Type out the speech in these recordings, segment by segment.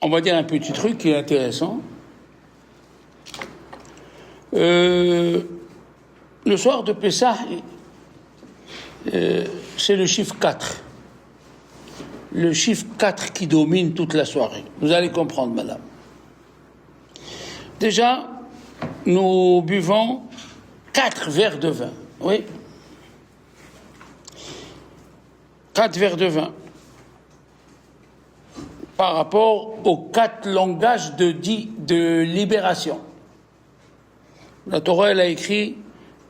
On va dire un petit truc qui est intéressant. Le soir de Pessah, c'est le chiffre 4. Le chiffre 4 qui domine toute la soirée. Vous allez comprendre, madame. Déjà, nous buvons 4 verres de vin. Oui. 4 verres de vin. Par rapport aux 4 langages de libération. La Torah, elle a écrit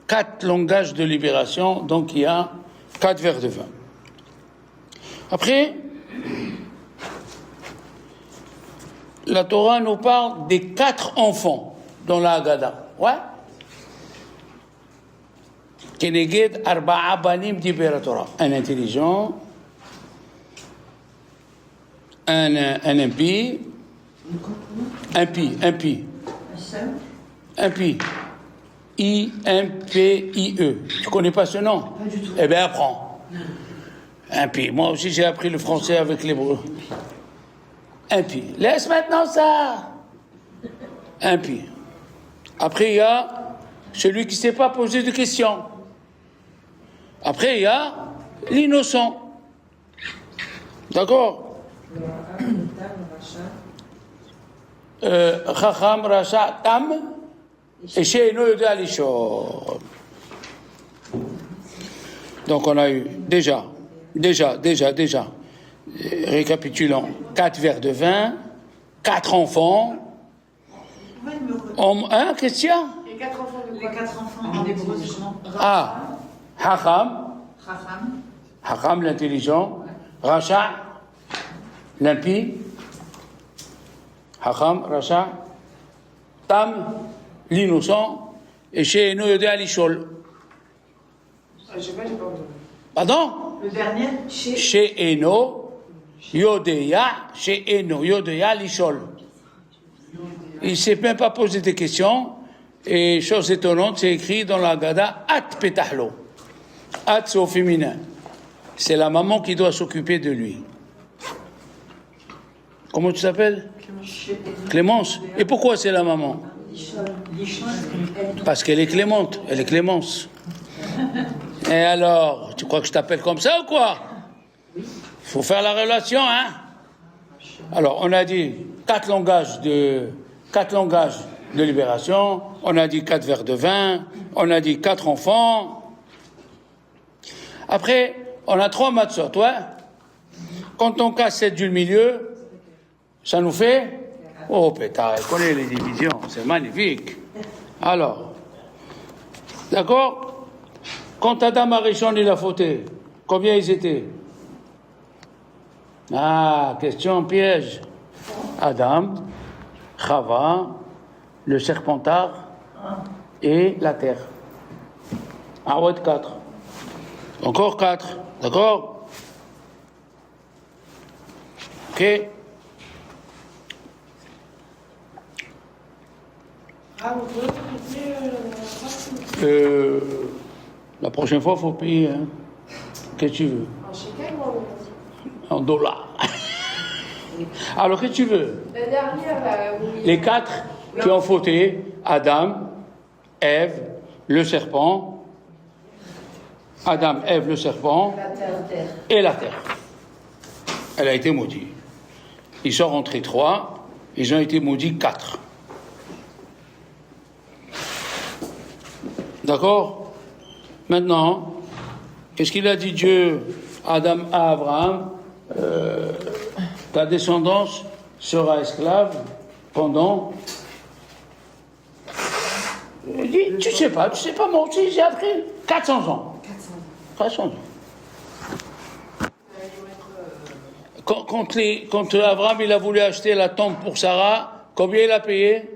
4 langages de libération, donc il y a 4 verres de vin. Après, la Torah nous parle des 4 enfants dans la Haggadah. Ouais? Keneged arba'a banim dibera Torah. Un intelligent, un impie, impie. I-M-P-I-E. Tu connais pas ce nom? Pas du tout. Eh bien, apprends. Impie. Moi aussi, j'ai appris le français avec l'hébreu. Impie. Laisse maintenant ça. Impie. Après, il y a celui qui ne s'est pas posé de questions. Après, il y a l'innocent. D'accord? Chacham, Racha, Tam, et Sheino Yoda Lishon. Donc on a eu déjà, récapitulons, 4 verres de vin, 4 enfants. Qu'est-ce qu'il y a? Les 4 enfants de quoi? Les 4 enfants en hébreu, c'est comment? Chacham, l'intelligent, Racha, l'impie, Chacham, Racha, Tam, l'innocent, et Sheino Yoda Lishol. Je sais pas, j'ai pas entendu. Pardon? Le dernier? Sheino Yoda Lishol. Il ne s'est même pas posé des questions, et chose étonnante, c'est écrit dans la Haggadah, At Petahlo. At, c'est au féminin. C'est la maman qui doit s'occuper de lui. Comment tu t'appelles? Clémence. Et pourquoi c'est la maman? Parce qu'elle est Clémente, elle est Clémence. Et alors, tu crois que je t'appelle comme ça ou quoi? Faut faire la relation, hein? Alors, on a dit 4 langages de libération, on a dit 4 verres de vin, on a dit 4 enfants. Après, on a 3 matzot, ouais? Quand on casse cette du milieu, ça nous fait... Oh, pétard, elle connaît les divisions, c'est magnifique. Alors, d'accord? Quand Adam Arishon, il a fauté, combien ils étaient? Ah, question piège. Adam, Chava, le serpentard et la terre. Ah ouais, 4. Encore 4, d'accord? Ok. La prochaine fois, il faut payer. Hein. Qu'est-ce que tu veux? En shekel ou en dollars. Alors, qu'est-ce que tu veux? la dernière, là, oui. Les 4 qui ont fauté, Adam, Ève, le serpent. Adam, Ève, le serpent. Et la terre. Elle a été maudite. Ils sont rentrés 3, ils ont été maudits 4. D'accord? Maintenant, qu'est-ce qu'il a dit Dieu Adam à Abraham? Ta descendance sera esclave pendant... Il dit, tu sais pas, moi aussi j'ai appris 400 ans. 400 ans. Quand Abraham il a voulu acheter la tombe pour Sarah, combien il a payé?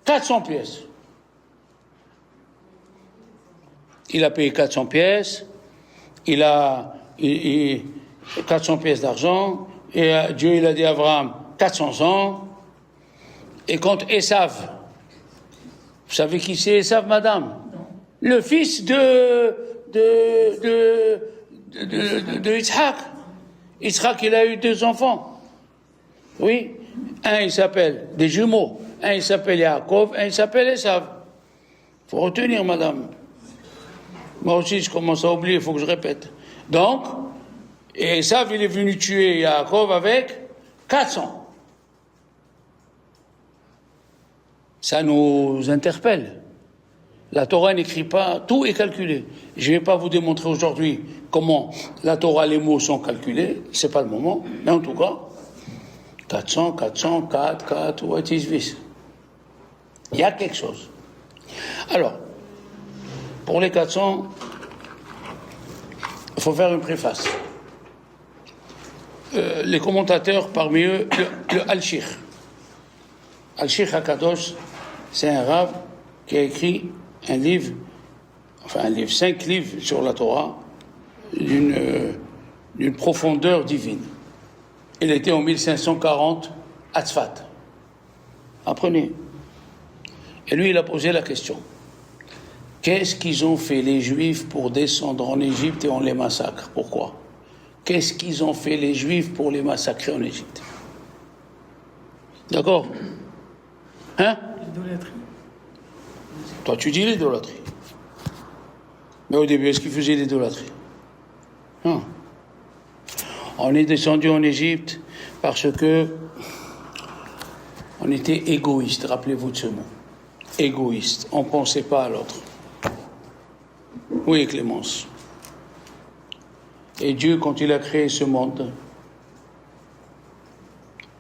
400 pièces. Il a payé 400 pièces, il a 400 pièces d'argent, et Dieu il a dit à Abraham 400 ans, et quand Esav, vous savez qui c'est Esav, madame? Non. Le fils de Yitzhak. Yitzhak, il a eu 2 enfants. Oui, Un, il s'appelle des jumeaux. Un, il s'appelle Yaakov. Un, il s'appelle Esav. Il faut retenir, madame. Moi aussi, je commence à oublier, il faut que je répète. Donc, Esav, il est venu tuer Yaakov avec 400. Ça nous interpelle. La Torah n'écrit pas, tout est calculé. Je ne vais pas vous démontrer aujourd'hui comment la Torah, les mots sont calculés, c'est pas le moment, mais en tout cas, 400, 4, what is this? Il y a quelque chose. Alors, pour les 400, il faut faire une préface. Les commentateurs, parmi eux, le Al-Shir. Al-Shir HaKadosh, c'est un rav qui a écrit un livre, 5 livres sur la Torah, d'une profondeur divine. Il était en 1540 à Tzfat. Apprenez. Et lui, il a posé la question. Qu'est-ce qu'ils ont fait les Juifs pour descendre en Égypte et on les massacre? Pourquoi? Qu'est-ce qu'ils ont fait les Juifs pour les massacrer en Égypte? D'accord? Hein? L'idolâtrie. Toi, tu dis l'idolâtrie. Mais au début, est-ce qu'ils faisaient l'idolâtrie? Non. On est descendu en Égypte parce que on était égoïste. Rappelez-vous de ce mot. Égoïste. On ne pensait pas à l'autre. Oui, Clémence. Et Dieu, quand il a créé ce monde,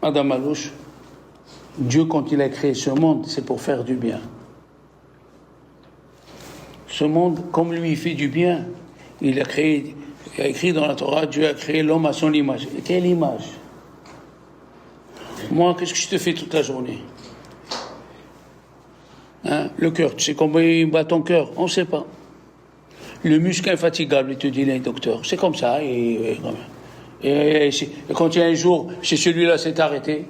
Madame Alouche, Dieu, quand il a créé ce monde, c'est pour faire du bien. Ce monde, comme lui, il fait du bien. Il a écrit dans la Torah, Dieu a créé l'homme à son image. Et quelle image? Moi, qu'est-ce que je te fais toute la journée? Hein? Le cœur, tu sais combien il bat ton cœur? On ne sait pas. Le muscle infatigable, il te dit les docteurs. C'est comme ça. Et quand il y a un jour, chez celui-là, c'est arrêté.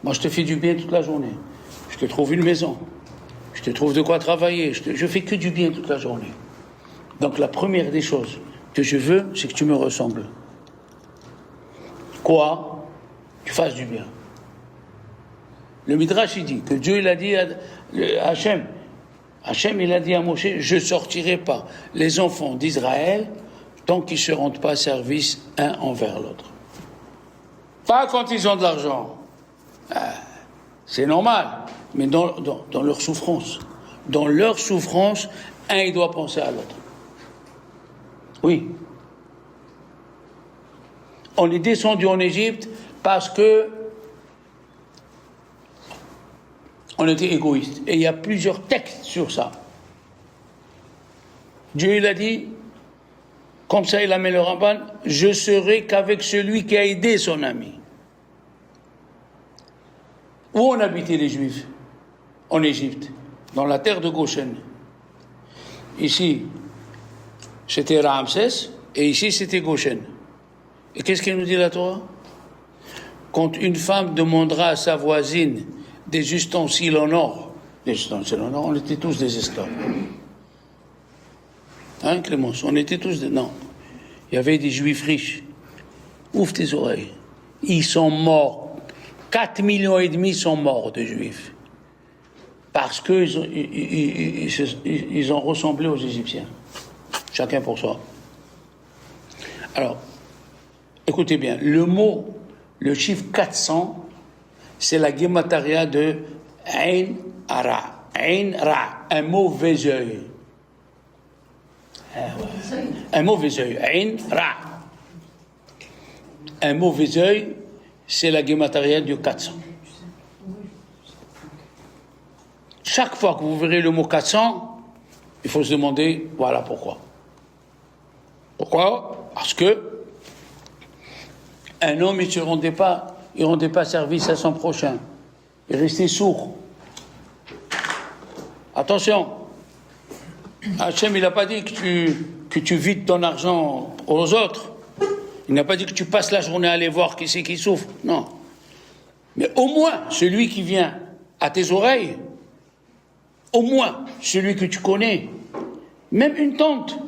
Moi, je te fais du bien toute la journée. Je te trouve une maison. Je te trouve de quoi travailler. Je fais que du bien toute la journée. Donc, la première des choses que je veux, c'est que tu me ressembles. Quoi? Tu fasses du bien. Le Midrash, il dit que Dieu, il a dit à Hachem, il a dit à Moshe, je ne sortirai pas les enfants d'Israël tant qu'ils ne se rendent pas service un envers l'autre. Pas quand ils ont de l'argent. C'est normal, mais dans leur souffrance. Dans leur souffrance, un, il doit penser à l'autre. Oui. On est descendu en Égypte parce que on était égoïste. Et il y a plusieurs textes sur ça. Dieu, il a dit, comme ça il a mis le Ramban, je serai qu'avec celui qui a aidé son ami. Où ont habité les Juifs? En Égypte, dans la terre de Goshen. Ici, c'était Ramsès, et ici, c'était Goshen. Et qu'est-ce qu'il nous dit la Torah? Quand une femme demandera à sa voisine des ustensiles en or, on était tous des esclaves. Hein, Clémence? On était tous des... Non. Il y avait des Juifs riches. Ouvre tes oreilles. Ils sont morts. 4,5 millions sont morts de Juifs. Parce qu'ils ont ressemblé aux Égyptiens. Chacun pour soi. Alors, écoutez bien, le chiffre 400, c'est la guémataria de Ain Ra. Ain Ra, un mauvais œil. Un mauvais œil. Ain Ra. Un mauvais œil, c'est la guémataria de 400. Chaque fois que vous verrez le mot 400, il faut se demander, voilà pourquoi. Pourquoi? Parce que un homme, il ne rendait pas service à son prochain. Il restait sourd. Attention. Hachem, il n'a pas dit que tu vides ton argent aux autres. Il n'a pas dit que tu passes la journée à aller voir qui c'est qui souffre. Non. Mais au moins, celui qui vient à tes oreilles, au moins, celui que tu connais, même une tante,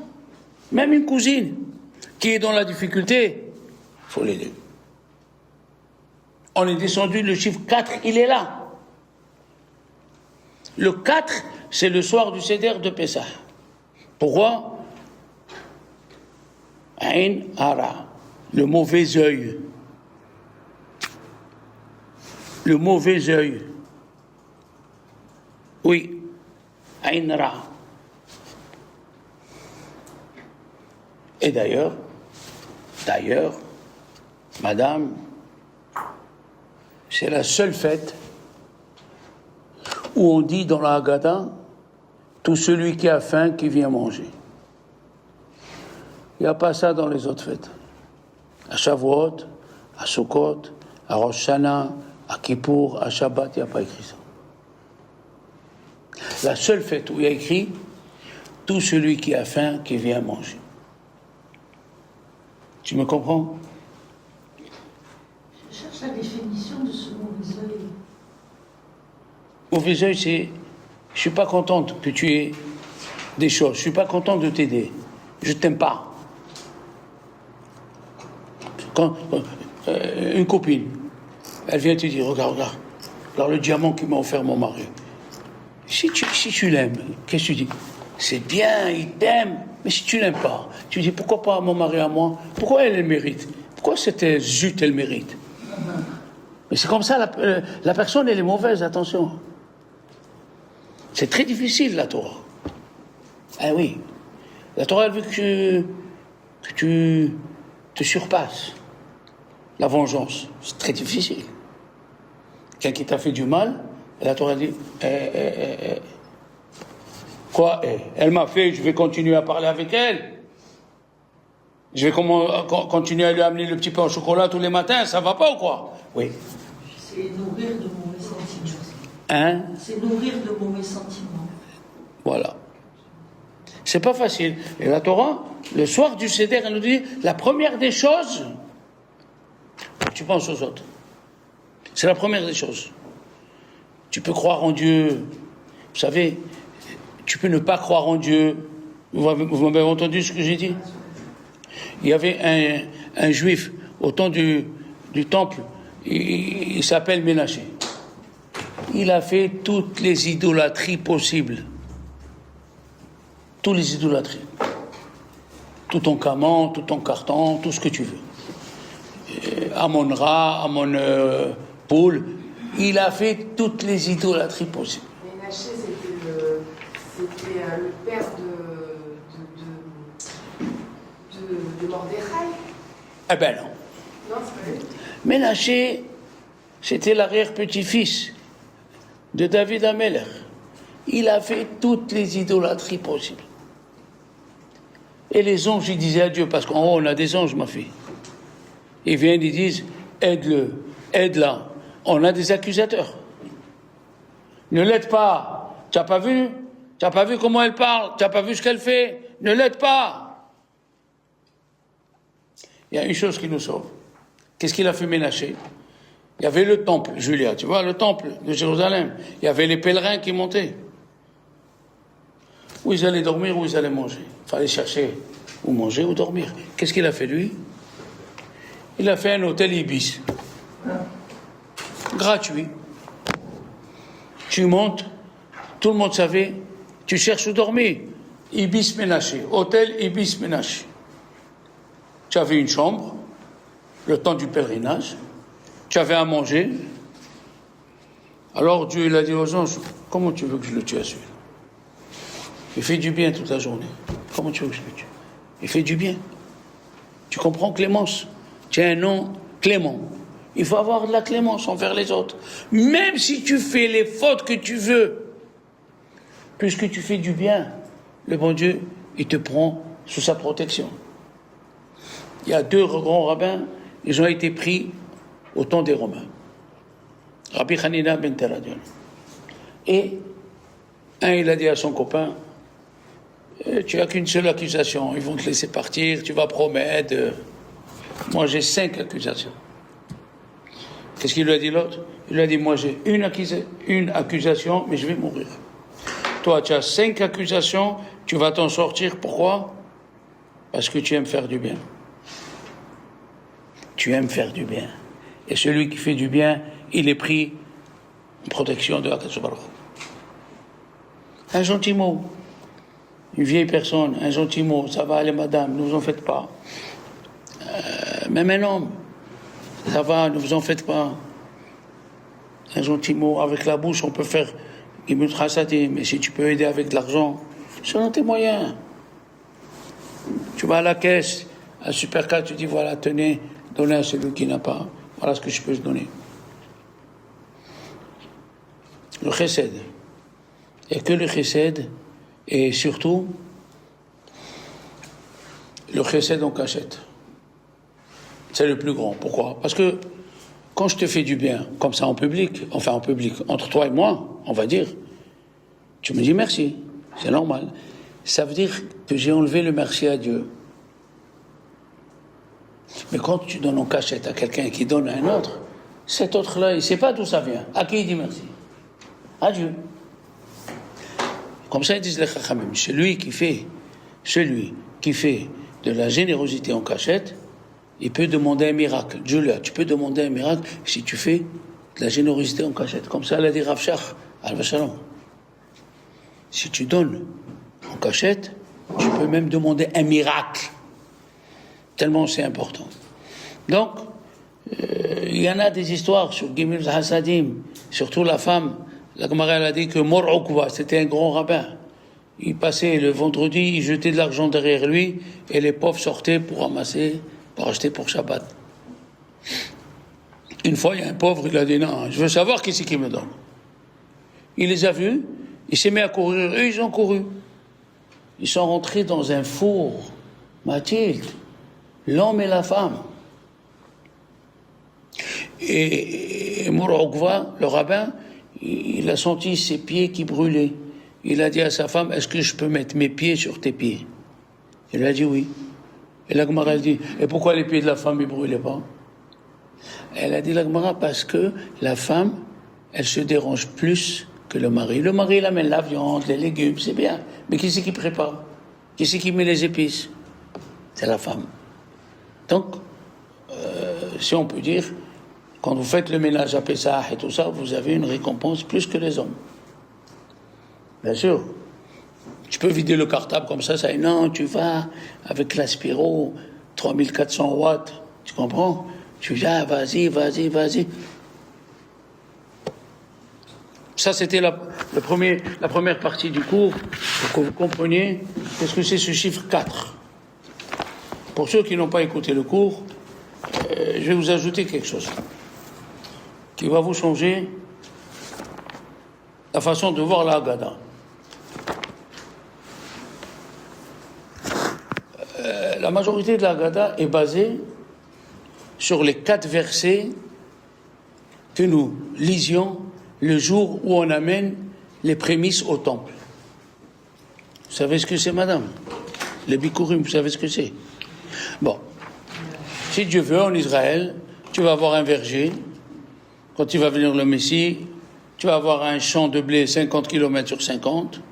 même une cousine, qui est dans la difficulté, il faut l'aider. On est descendu, le chiffre 4, il est là. Le 4, c'est le soir du Seder de Pessah. Pourquoi? Ain Hara, le mauvais œil. Le mauvais œil. Oui, Ain Ra. Et d'ailleurs, madame, c'est la seule fête où on dit dans la Haggadah, tout celui qui a faim, qui vient manger. Il n'y a pas ça dans les autres fêtes. À Shavuot, à Sukkot, à Rosh Hashanah, à Kippour, à Shabbat, il n'y a pas écrit ça. La seule fête où il y a écrit, tout celui qui a faim, qui vient manger. Tu me comprends? Je cherche la définition de ce mauvais œil. Mauvais œil, c'est... Je ne suis pas contente que tu aies des choses. Je ne suis pas contente de t'aider. Je ne t'aime pas. Quand une copine, elle vient te dire, regarde, le diamant qui m'a offert mon mari. Si tu l'aimes, qu'est-ce que tu dis? C'est bien, il t'aime. Mais si tu l'aimes pas, tu dis pourquoi pas mon mari à moi? Pourquoi elle mérite? Pourquoi cette zut elle mérite? Mais c'est comme ça, la personne elle est mauvaise, attention. C'est très difficile la Torah. Ah oui, la Torah elle veut que tu te surpasses. La vengeance, c'est très difficile. Quelqu'un qui t'a fait du mal, la Torah dit quoi? Elle m'a fait, je vais continuer à parler avec elle. Je vais continuer à lui amener le petit pain au chocolat tous les matins, ça va pas ou quoi? Oui. C'est nourrir de mauvais sentiments. Hein? C'est nourrir de mauvais sentiments. Voilà. C'est pas facile. Et la Torah, le soir du Seder, elle nous dit, la première des choses, tu penses aux autres. C'est la première des choses. Tu peux croire en Dieu. Vous savez, tu peux ne pas croire en Dieu. Vous m'avez entendu ce que j'ai dit? Il y avait un juif au temps du temple, il s'appelle Ménaché. Il a fait toutes les idolâtries possibles. Toutes les idolâtries. Tout ton caman, tout ton carton, tout ce que tu veux. Amon-Ra, Amon-Poul. Il a fait toutes les idolâtries possibles. Ménaché, c'était le père de Mordechai. Eh ben non. Non, c'est pas lui. Ménaché, c'était l'arrière-petit-fils de David Ameller. Il a fait toutes les idolâtries possibles. Et les anges, ils disaient à Dieu, parce qu'en haut, on a des anges, ma fille. Ils viennent, ils disent, aide-le, aide-la. On a des accusateurs. Ne l'aide pas. Tu n'as pas vu? Tu n'as pas vu comment elle parle? Tu n'as pas vu ce qu'elle fait? Ne l'aide pas. Il y a une chose qui nous sauve. Qu'est-ce qu'il a fait Ménaché? Il y avait le temple, Julia, tu vois, le temple de Jérusalem. Il y avait les pèlerins qui montaient. Où ils allaient dormir, où ils allaient manger. Il fallait chercher où manger, où dormir. Qu'est-ce qu'il a fait, lui? Il a fait un hôtel Ibis. Gratuit. Tu montes, tout le monde savait, tu cherches où dormir. Ibis Ménaché, hôtel Ibis Ménaché. Tu avais une chambre, le temps du pèlerinage, tu avais à manger. Alors Dieu il a dit aux anges, comment tu veux que je le tue à celui-là? Il fait du bien toute la journée. Comment tu veux que je le tue? Il fait du bien. Tu comprends, Clémence? Tu as un nom, Clément. Il faut avoir de la clémence envers les autres. Même si tu fais les fautes que tu veux, puisque tu fais du bien, le bon Dieu, il te prend sous sa protection. Il y a 2 grands rabbins, ils ont été pris au temps des Romains. Rabbi Hanina ben Teradion. Et un, il a dit à son copain, tu n'as qu'une seule accusation, ils vont te laisser partir, tu vas promettre. Moi j'ai 5 accusations. Qu'est-ce qu'il lui a dit l'autre? Il lui a dit, moi j'ai une accusation, mais je vais mourir. Toi tu as 5 accusations, tu vas t'en sortir, pourquoi? Parce que tu aimes faire du bien. Tu aimes faire du bien. Et celui qui fait du bien, il est pris en protection de Akadosh Baruch Hu. Un gentil mot. Une vieille personne, un gentil mot, ça va aller madame, ne vous en faites pas. Même un homme, ça va, ne vous en faites pas. Un gentil mot, avec la bouche, on peut faire Gimut Chassadim, mais si tu peux aider avec de l'argent, selon tes moyens. Tu vas à la caisse, à Super 4, tu dis voilà, tenez, donnez à celui qui n'a pas. Voilà ce que je peux te donner. Le chesed. Il n'y a que le chesed, et surtout, le chesed en cachette. C'est le plus grand. Pourquoi? Parce que quand je te fais du bien, comme ça en public, enfin en public, entre toi et moi, on va dire, tu me dis merci, c'est normal. Ça veut dire que j'ai enlevé le merci à Dieu. Mais quand tu donnes en cachette à quelqu'un qui donne à un autre, cet autre-là, il ne sait pas d'où ça vient. À qui il dit merci? À Dieu. Comme ça, ils disent les Chachamim, celui qui fait de la générosité en cachette, il peut demander un miracle. Julia, tu peux demander un miracle si tu fais de la générosité en cachette. Comme ça, elle a dit Rav Shach, al-Vashalom. Si tu donnes en cachette, tu peux même demander un miracle. Tellement c'est important. Donc, il y en a des histoires sur Gimel Hassadim, surtout la femme. La Gemara a dit que Mor Okva, c'était un grand rabbin. Il passait le vendredi, il jetait de l'argent derrière lui, et les pauvres sortaient pour ramasser, pour acheter pour Shabbat. Une fois, il y a un pauvre, il a dit non, je veux savoir qui c'est qui me donne. Il les a vus, il s'est mis à courir, eux ils ont couru. Ils sont rentrés dans un four, Mathilde, l'homme et la femme. Et Mor Okva, le rabbin, il a senti ses pieds qui brûlaient. Il a dit à sa femme, est-ce que je peux mettre mes pieds sur tes pieds? Elle a dit oui. Et la Gemara dit, et pourquoi les pieds de la femme ne brûlaient pas? Elle a dit la Gemara, parce que la femme, elle se dérange plus que le mari. Le mari, il amène la viande, les légumes, c'est bien. Mais qui c'est qui prépare? Qui c'est qui met les épices? C'est la femme. Donc, si on peut dire, quand vous faites le ménage à Pessah et tout ça, vous avez une récompense plus que les hommes. Bien sûr. Tu peux vider le cartable comme ça, non, tu vas avec l'aspiro, 3400 watts, tu comprends? Tu viens, vas-y. Ça, c'était la première partie du cours, pour que vous compreniez qu'est-ce que c'est ce chiffre 4. Pour ceux qui n'ont pas écouté le cours, je vais vous ajouter quelque chose qui va vous changer la façon de voir la Haggadah. La majorité de la Haggadah est basée sur les 4 versets que nous lisions le jour où on amène les prémices au temple. Vous savez ce que c'est, madame? Les Bikurim, vous savez ce que c'est? Bon. Si Dieu veut, en Israël, tu vas avoir un verger. Quand il va venir le Messie, tu vas avoir un champ de blé 50 km sur 50.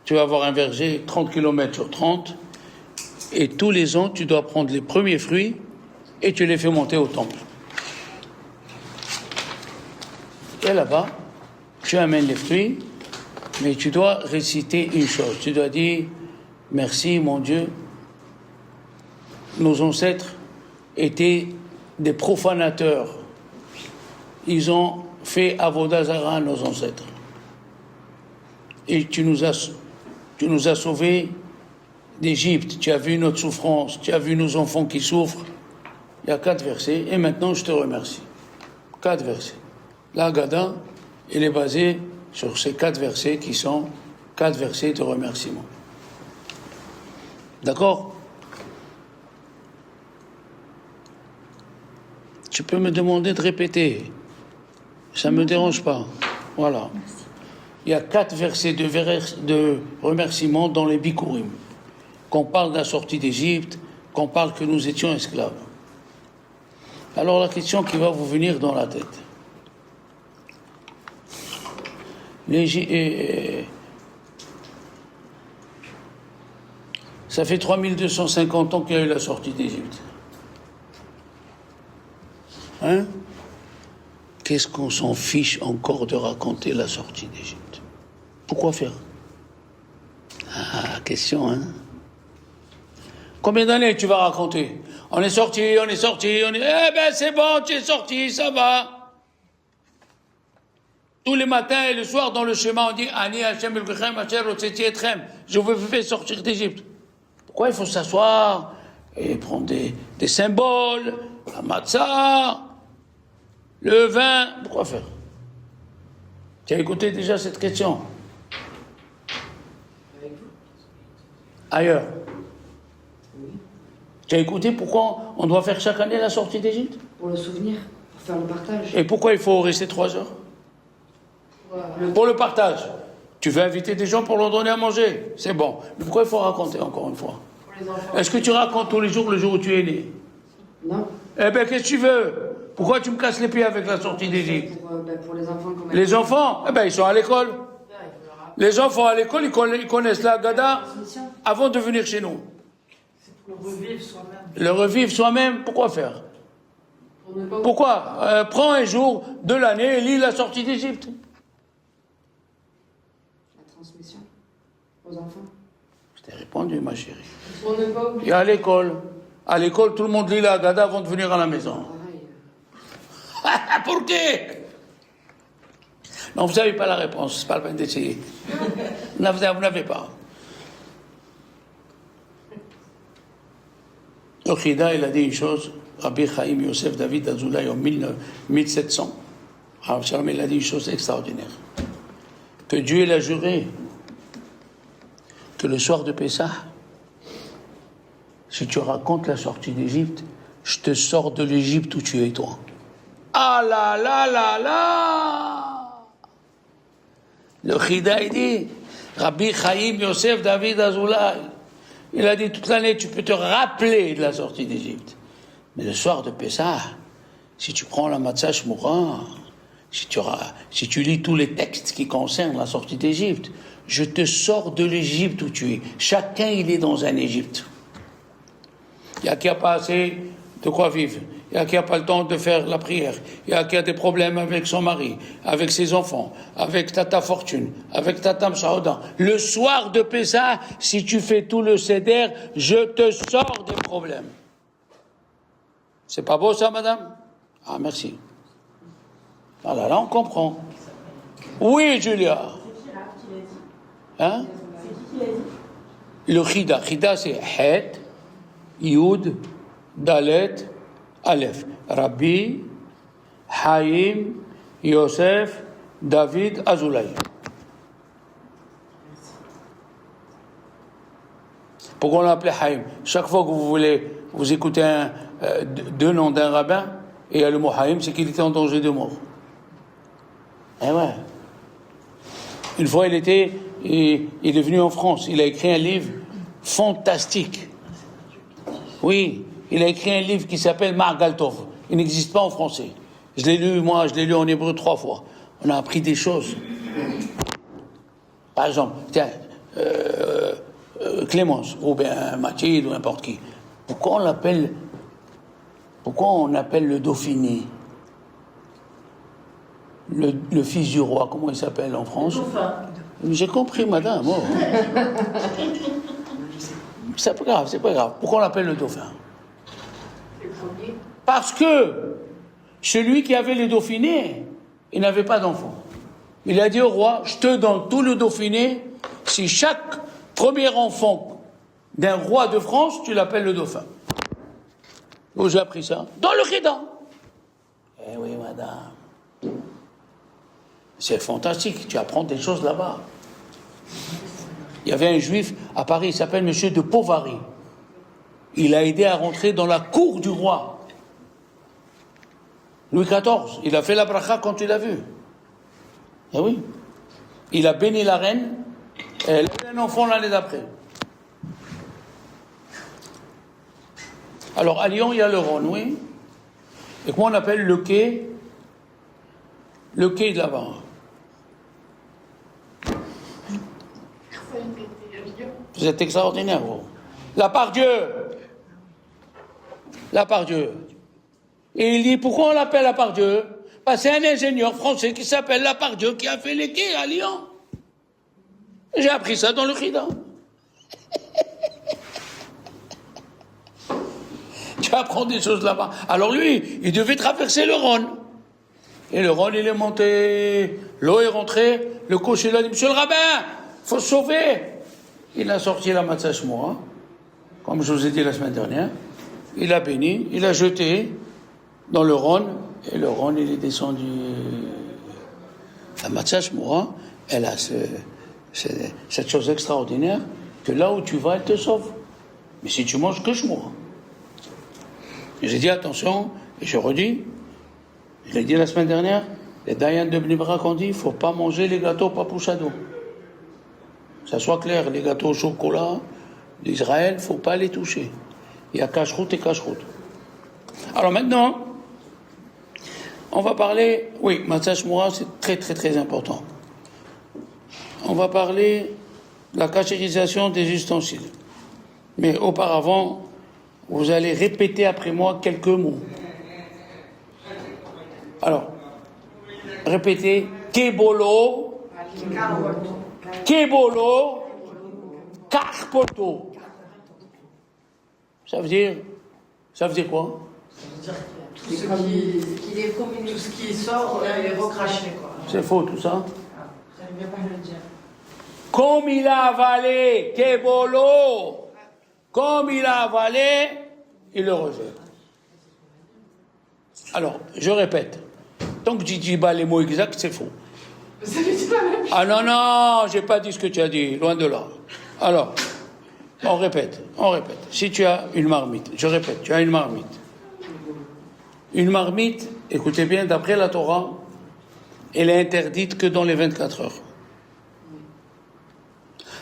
Tu vas avoir un verger 30 km sur 30. Et tous les ans, tu dois prendre les premiers fruits et tu les fais monter au temple. Et là-bas, tu amènes les fruits, mais tu dois réciter une chose. Tu dois dire, merci mon Dieu, nos ancêtres étaient des profanateurs. Ils ont fait Avodah Zara, nos ancêtres. Et tu nous as sauvés d'Égypte. Tu as vu notre souffrance. Tu as vu nos enfants qui souffrent. Il y a 4 versets. Et maintenant, je te remercie. 4 versets. La Haggadah, elle est basée sur ces 4 versets qui sont 4 versets de remerciement. D'accord? Tu peux me demander de répéter. Ça ne me dérange pas. Voilà. Il y a 4 versets de remerciement dans les Bikurim. Qu'on parle de la sortie d'Égypte, qu'on parle que nous étions esclaves. Alors la question qui va vous venir dans la tête. Ça fait 3250 ans qu'il y a eu la sortie d'Égypte. Hein? qu'est-ce qu'on s'en fiche encore de raconter la sortie d'Égypte? Pourquoi faire? Ah, question, hein? Combien d'années tu vas raconter? On est sorti, on est sorti, on est... Eh ben c'est bon, tu es sorti, ça va. Tous les matins et le soir dans le chemin, on dit Ani Hashem Elokechem Asher Hotzeti Etchem. Je vous fais sortir d'Égypte. Pourquoi il faut s'asseoir et prendre des symboles, la matzah, le vin? Pourquoi faire? Tu as écouté déjà cette question? Ailleurs. Tu as écouté pourquoi on doit faire chaque année la sortie d'Égypte? Pour le souvenir, pour faire le partage. Et pourquoi il faut rester 3 heures? Pour le partage. Tu veux inviter des gens pour leur donner à manger, c'est bon. Mais pourquoi il faut raconter encore une fois? Pour les enfants. Est-ce que tu racontes tous les jours le jour où tu es né? Non. Eh bien, qu'est-ce que tu veux? Pourquoi tu me casses les pieds avec la sortie d'Égypte? Pour les enfants quand même. Les enfants, eh ben, ils sont à l'école. Les enfants à l'école, ils connaissent la Haggadah avant de venir chez nous. Le revivre soi-même. Le revivre soi-même, pourquoi faire? Pour ne pas Pourquoi? Prends un jour de l'année et lis la sortie d'Égypte. La transmission aux enfants. Je t'ai répondu, ma chérie. Pour ne pas oublier. Et à l'école. À l'école, tout le monde lit la Haggadah avant de venir à la maison. Pareil. Pour qui? Non, vous n'avez pas la réponse, c'est pas la peine d'essayer. Vous n'avez pas. Le Khida, il a dit une chose, Rabbi Chaim Yosef David Azoulay en 1700. Alors, il a dit une chose extraordinaire. Que Dieu l'a juré que le soir de Pessah, si tu racontes la sortie d'Égypte, je te sors de l'Égypte où tu es toi. Ah là là là là! Le Khida, il dit, Rabbi Chaim Yosef David Azoulay, il a dit toute l'année, tu peux te rappeler de la sortie d'Égypte. Mais le soir de Pessah, si tu prends la Matzah Shmura, si tu lis tous les textes qui concernent la sortie d'Égypte, je te sors de l'Égypte où tu es. Chacun, il est dans un Égypte. Il y a qui n'a pas assez de quoi vivre. Il y a qui n'a pas le temps de faire la prière. Il y a qui a des problèmes avec son mari, avec ses enfants, avec Tata Fortune, avec Tata Msaouda. Le soir de Pessah, si tu fais tout le Seder, je te sors des problèmes. C'est pas beau ça, madame? Ah, merci. Voilà, là on comprend. Oui, Julia. Hein? Le Khida. Khida, c'est Het, Yud, Dalet, Aleph. Rabbi, Chaim, Yosef, David, Azoulay. Pourquoi on l'appelait Chaim? Chaque fois que vous voulez, vous écoutez deux noms d'un rabbin, et il y a le mot Chaim, c'est qu'il était en danger de mort. Eh ouais. Une fois, il est venu en France. Il a écrit un livre fantastique. Oui, il a écrit un livre qui s'appelle Margaltov. Il n'existe pas en français. Je l'ai lu en hébreu 3 fois. On a appris des choses. Par exemple, tiens, Clémence, ou bien Mathilde, ou n'importe qui. Pourquoi on appelle le Dauphiné le fils du roi, comment il s'appelle en France? J'ai compris, madame. Oh. C'est pas grave. Pourquoi on l'appelle le dauphin? Parce que celui qui avait le Dauphiné, il n'avait pas d'enfant. Il a dit au roi, je te donne tout le Dauphiné si chaque premier enfant d'un roi de France, tu l'appelles le dauphin. Où j'ai appris ça? Dans le Khida. Eh oui, madame. C'est fantastique, tu apprends des choses là-bas. Il y avait un juif à Paris, il s'appelle Monsieur de Povary. Il a aidé à rentrer dans la cour du roi. Louis XIV, il a fait la bracha quand il l'a vu. Eh oui. Il a béni la reine, et elle a eu un enfant l'année d'après. Alors à Lyon, il y a le Rhône, oui. Et comment on appelle le quai? Le quai de là-bas. Vous êtes extraordinaire, vous. La Pardieu. La Pardieu. Et il dit, pourquoi on l'appelle la Pardieu? Bah, c'est un ingénieur français qui s'appelle Lapardieu qui a fait les quais à Lyon. J'ai appris ça dans le Khida. Tu apprends des choses là-bas. Alors lui, il devait traverser le Rhône. Et le Rhône, il est monté, l'eau est rentrée, le cocher il a dit, monsieur le rabbin, faut se sauver. Il a sorti la matzah shmoura, comme je vous ai dit la semaine dernière. Il a béni, il a jeté dans le Rhône, et le Rhône, il est descendu. La matzah shmoura, elle a cette chose extraordinaire, que là où tu vas, elle te sauve. Mais si tu manges que shmoura. J'ai dit attention, et je redis, je l'ai dit la semaine dernière, les Dayan de Bnei Brak ont dit, il ne faut pas manger les gâteaux papouchado. Ça soit clair, les gâteaux au chocolat d'Israël, il ne faut pas les toucher. Il y a cache-route et cache-route. Alors maintenant, on va parler, oui, matzah shmoura, c'est très très très important. On va parler de la cachérisation des ustensiles. Mais auparavant, vous allez répéter après moi quelques mots. Alors, répétez. Kebolo. Kebolo. Karpoto. Ça veut dire quoi? Tout ce qui sort, il est recraché, quoi. C'est faux tout ça. J'arrivais pas à le dire. Comme il a avalé, Kebolo. Comme il a avalé, il le rejette. Alors, je répète. Tant que tu dis pas les mots exacts, c'est faux. Vous avez dit la même chose. Ah non, j'ai pas dit ce que tu as dit, loin de là. Alors, on répète. Si tu as une marmite, je répète, tu as une marmite. Une marmite, écoutez bien, d'après la Torah, elle est interdite que dans les 24 heures.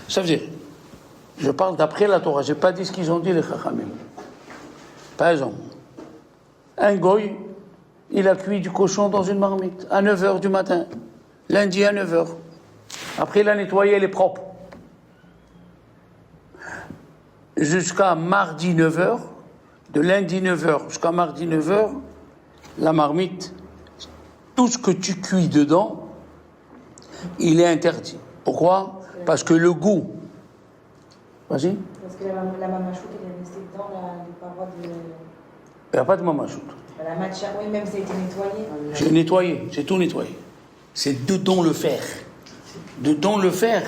Ça veut dire, je parle d'après la Torah, j'ai pas dit ce qu'ils ont dit les Chachamim. Par exemple, un goy, il a cuit du cochon dans une marmite à 9h du matin, lundi à 9h. Après, il a nettoyé, elle est propre. Jusqu'à mardi 9h, de lundi 9h jusqu'à mardi 9h, la marmite, tout ce que tu cuis dedans, il est interdit. Pourquoi? Parce que le goût. Vas-y. Parce que la mamachoute, elle est restée dans les parois de... Il n'y a pas de mamachoute. La matcha, oui, même ça a été nettoyé. J'ai nettoyé, j'ai tout nettoyé. C'est dedans le fer. Dedans le fer,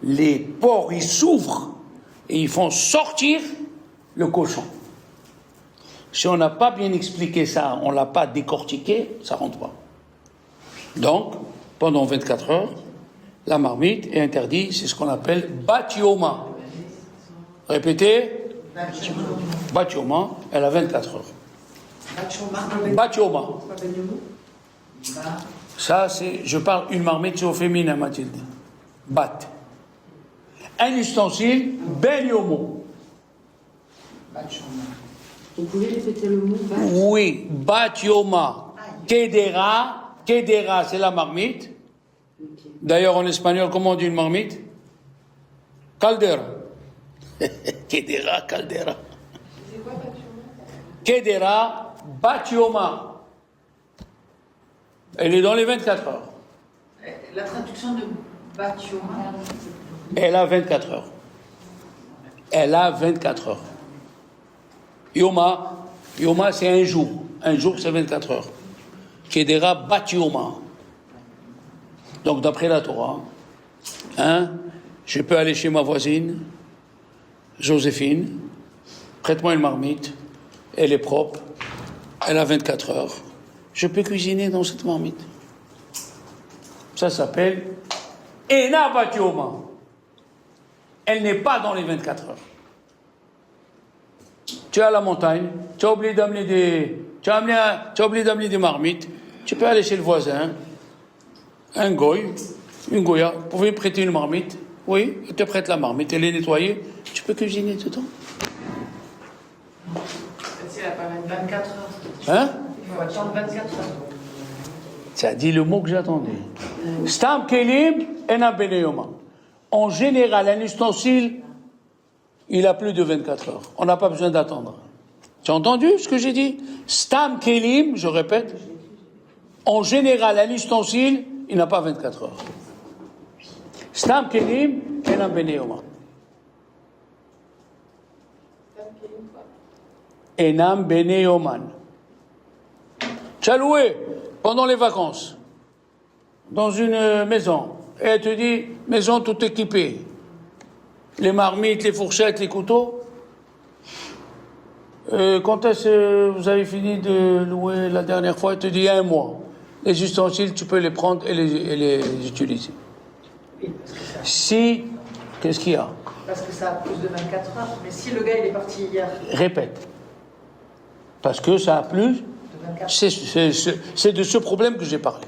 les pores, ils s'ouvrent et ils font sortir le cochon. Si on n'a pas bien expliqué ça, on ne l'a pas décortiqué, ça ne rentre pas. Donc, pendant 24 heures, la marmite est interdite, c'est ce qu'on appelle batioma. Répétez. Batioma, elle a 24 heures. Batioma. Ça, c'est, je parle une marmite, c'est au féminin, Mathilde. Bat. Un ustensile, ben yomo. Vous pouvez répéter le mot bat? Oui, batioma. Kedera. Kedera, c'est la marmite. Okay. D'ailleurs, en espagnol, comment on dit une marmite? Caldera. Kedera, caldera. C'est quoi, Batioma? Kedera, batioma. Elle est dans les 24 heures. La traduction de Batioma. Elle a 24 heures. Elle a 24 heures. Yoma, c'est un jour. Un jour, c'est 24 heures. Kedera batioma. Donc, d'après la Torah, je peux aller chez ma voisine, Joséphine, prête-moi une marmite, elle est propre, elle a 24 heures. Je peux cuisiner dans cette marmite. Ça s'appelle Ena batioma. Elle n'est pas dans les 24 heures. Tu es à la montagne, tu as oublié d'amener des marmites, tu peux aller chez le voisin, un goy, une goya, vous pouvez me prêter une marmite? Oui, il te prête la marmite, elle est nettoyée, tu peux cuisiner dedans. Si elle n'a pas 24 heures. Hein? Il faut attendre 24 heures. Ça dit le mot que j'attendais. Stam kelim ena beneyoma. En général, un ustensile, il a plus de 24 heures. On n'a pas besoin d'attendre. Tu as entendu ce que j'ai dit? Stam kelim, je répète. En général, un ustensile, il n'a pas 24 heures. Stam kelim, enam bene yoman. Enam bene yoman. Tu as loué pendant les vacances dans une maison et elle te dit maison tout équipée, les marmites, les fourchettes, les couteaux. Quand est-ce que vous avez fini de louer la dernière fois? Elle te dit 1 mois. Les ustensiles, tu peux les prendre et les utiliser. Oui, parce que ça, Si, qu'est-ce qu'il y a? parce que ça a plus de 24 heures. Mais si le gars il est parti hier Répète. Parce que ça a plus. de 24 C'est de ce problème que j'ai parlé.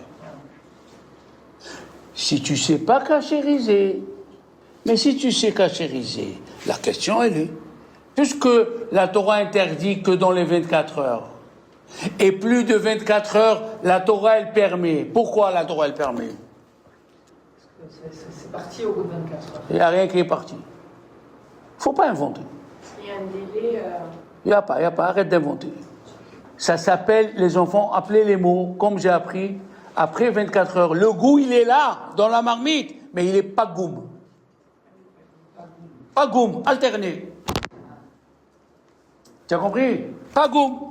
Si tu sais pas cachériser, mais si tu sais cachériser, la question elle est, puisque la Torah interdit que dans les 24 heures, et plus de 24 heures, la Torah elle permet. Pourquoi la Torah elle permet? c'est parti au bout de 24 heures. Il n'y a rien qui est parti. Faut pas inventer. Il y a un délai. Il n'y a pas, arrête d'inventer. Ça s'appelle, les enfants, appelez les mots, comme j'ai appris, après 24 heures. Le goût, il est là, dans la marmite, mais il n'est pas goum. Pas goum, alterné. Tu as compris? Pas goum.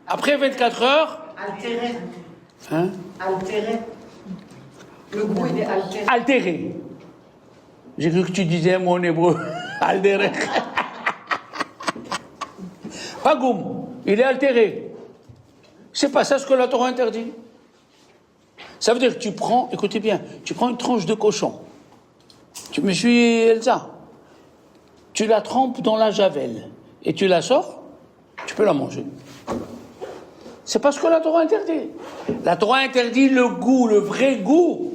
Après 24 heures, Altéré. hein? Altéré. Le goût il est altéré. Altéré. J'ai cru que tu disais un mot en hébreu. Altéré. Pas goum, il est altéré. C'est pas ça ce que la Torah interdit. Ça veut dire que tu prends, écoutez bien, tu prends une tranche de cochon. Tu me suis, Elsa. Tu la trempes dans la javel et tu la sors, tu peux la manger. C'est pas ce que la Torah interdit. La Torah interdit le goût, le vrai goût.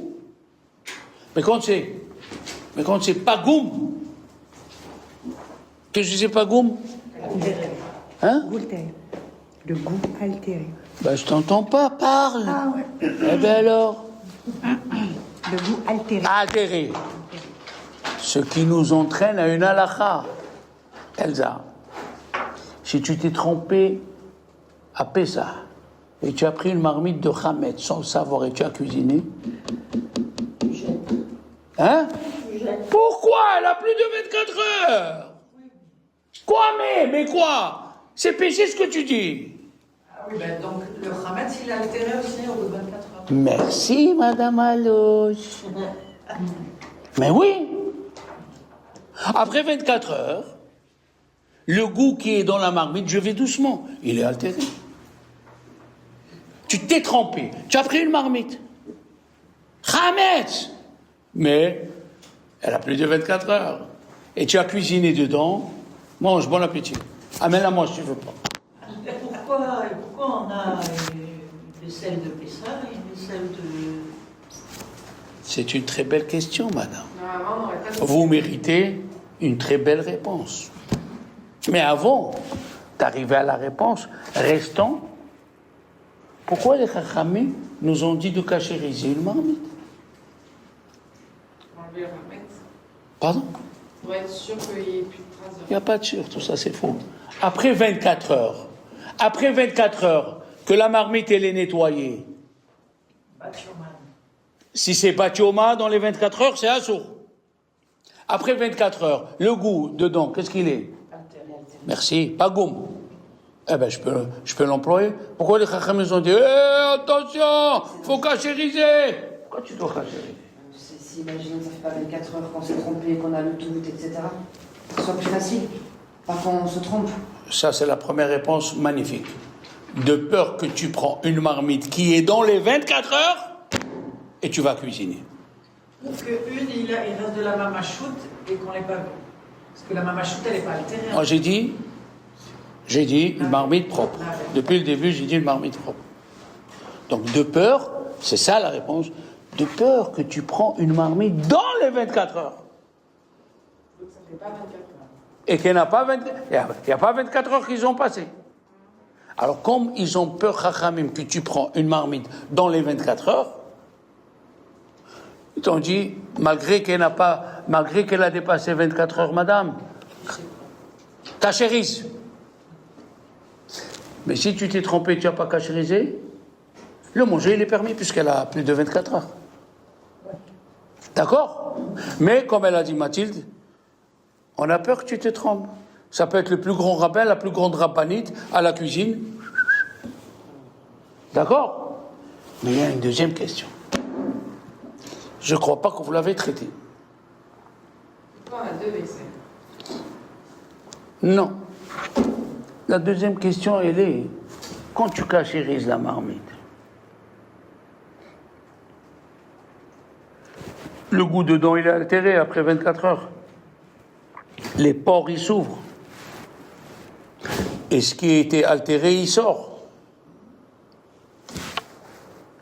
Mais quand c'est pas goum, qu'est-ce que c'est pas goum? Hein? Le goût altéré. Ben, je t'entends pas, parle. Ah ouais. Eh ben alors? Le goût altéré. Altéré. Ce qui nous entraîne à une halakha. Elsa, si tu t'es trompé à Pessah et tu as pris une marmite de Hametz sans le savoir et tu as cuisiné, hein? Pourquoi? Elle a plus de 24 heures. Quoi mais quoi? C'est péché ce que tu dis. Ah oui, ben donc le Hametz il est altéré aussi au bout de 24 heures. Merci, Madame Alouche. Mais oui. Après 24 heures, le goût qui est dans la marmite, je vais doucement, il est altéré. Tu t'es trempé, tu as pris une marmite. Hametz. Mais elle a plus de 24 heures. Et tu as cuisiné dedans, mange, bon appétit. Amène-la moi si tu veux pas. Et pourquoi on a des sels de Pessah et des sels de... C'est une très belle question, madame. Normalement, on n'aurait pas de. Vous méritez une très belle réponse. Mais avant d'arriver à la réponse, restons. Pourquoi les Chachamim nous ont dit de cachériser une marmite? Enlever le remettre. Pardon? Pour être sûr qu'il n'y ait plus de traces Il n'y a pas de sûr, tout ça c'est faux. Après 24 heures, que la marmite elle est nettoyée, Batioman. si c'est Batioma dans les 24 heures, c'est assourd. Après 24 heures, le goût dedans, qu'est-ce qu'il est? Altéré. Merci, pas goum. Eh ben, je peux l'employer. Pourquoi les Chachamim ont dit attention, faut cachériser? Pourquoi tu dois cachériser? Si, imaginons, ça fait pas 24 heures qu'on s'est trompé, qu'on a le doute, etc. Que ce soit plus facile. Parfois, on se trompe. Ça, c'est la première réponse magnifique. De peur que tu prends une marmite qui est dans les 24 heures et tu vas cuisiner. Ou qu'une, il reste de la mamachoute et qu'on l'ait pas vu. Parce que la mamachoute, elle n'est pas altérée. Moi, j'ai dit une marmite propre. Depuis le début, j'ai dit une marmite propre. Donc, de peur, c'est ça la réponse, de peur que tu prends une marmite dans les 24 heures. Donc ça ne fait pas 24 heures. Et qu'il n'y a pas 24 heures qu'ils ont passé. Alors, comme ils ont peur, Chachamim, que tu prends une marmite dans les 24 heures, ils t'ont dit, malgré qu'elle a dépassé 24 heures, madame, cachérise. Mais si tu t'es trompé, tu n'as pas cachérisé, Le manger, il est permis puisqu'elle a plus de 24 heures. D'accord? Mais comme elle a dit Mathilde, on a peur que tu te trompes. Ça peut être le plus grand rabbin, la plus grande rabbinite à la cuisine. D'accord? Mais il y a une deuxième question. Je ne crois pas que vous l'avez traitée. On a 2 WC. Non. La deuxième question, elle est, quand tu cachérises la marmite, le goût dedans, il est altéré après 24 heures. Les pores, ils s'ouvrent. Et ce qui a été altéré, il sort.